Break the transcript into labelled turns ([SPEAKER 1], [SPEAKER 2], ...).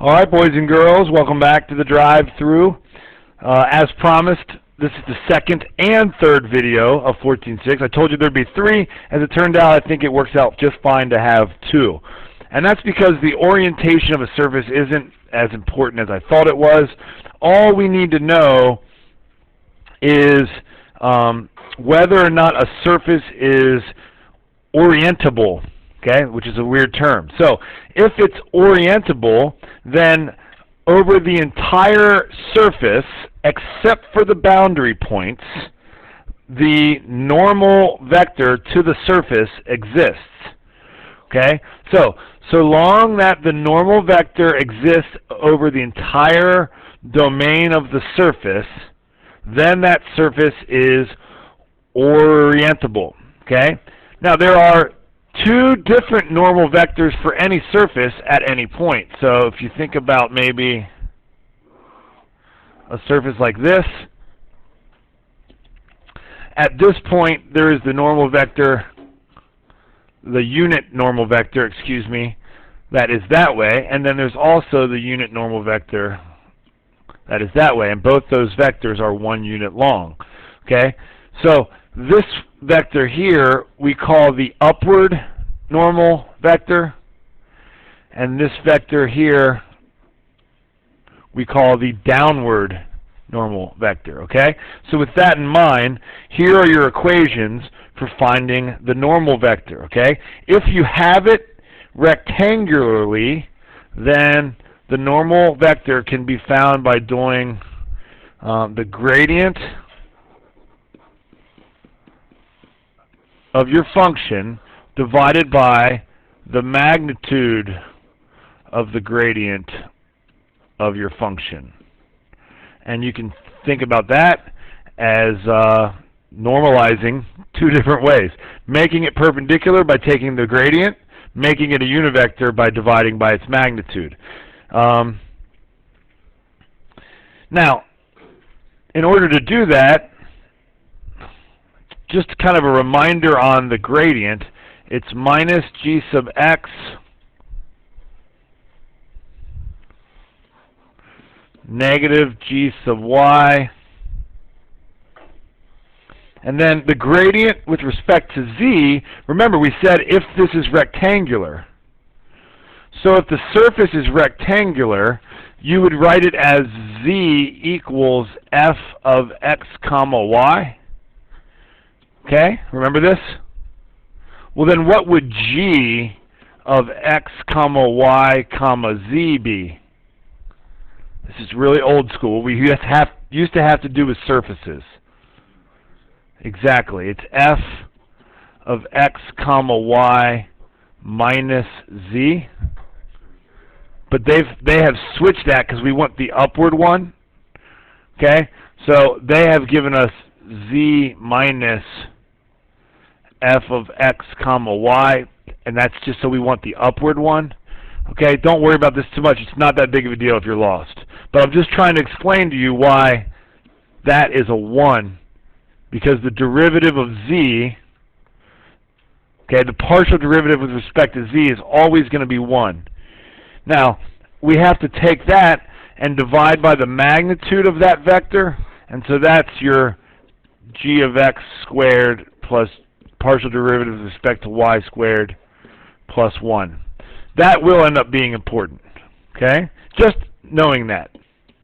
[SPEAKER 1] All right, boys and girls, welcome back to the drive-through. As promised, this is the second and third video of 14.6. I told you there'd be three. As it turned out, I think it works out just fine to have two. And that's because the orientation of a surface isn't as important as I thought it was. All we need to know is whether or not a surface is orientable, okay, which is a weird term. So if it's orientable, then over the entire surface, except for the boundary points, the normal vector to the surface exists. Okay? So long that the normal vector exists over the entire domain of the surface, then that surface is orientable. Okay? Now there are two different normal vectors for any surface at any point. So if you think about maybe a surface like this, at this point there is the normal vector, the unit normal vector, excuse me, that is that way, and then there's also the unit normal vector that is that way, and both those vectors are 1 unit long. Okay? So this vector here we call the upward normal vector, and this vector here we call the downward normal vector. Okay? So with that in mind, here are your equations for finding the normal vector. Okay? If you have it rectangularly, then the normal vector can be found by doing the gradient of your function divided by the magnitude of the gradient of your function. And you can think about that as normalizing two different ways. Making it perpendicular by taking the gradient, making it a univector by dividing by its magnitude. Now, in order to do that, just kind of a reminder on the gradient, it's minus g sub x negative g sub y. And then the gradient with respect to z, remember we said if this is rectangular. So if the surface is rectangular, you would write it as z equals f of x comma y. Okay, remember this? Well then what would g of x comma y comma z be? This is really old school. We used to have to do with surfaces. Exactly. It's f of x comma y minus z. But they have switched that because we want the upward one. Okay? So they have given us z minus f of x comma y, and that's just so we want the upward one. Okay? Don't worry about this too much. It's not that big of a deal if you're lost. But I'm just trying to explain to you why that is a 1. Because the derivative of z, okay, the partial derivative with respect to z is always going to be 1. Now, we have to take that and divide by the magnitude of that vector, and so that's your g of x squared plus partial derivative with respect to y squared plus 1. That will end up being important, okay? Just knowing that.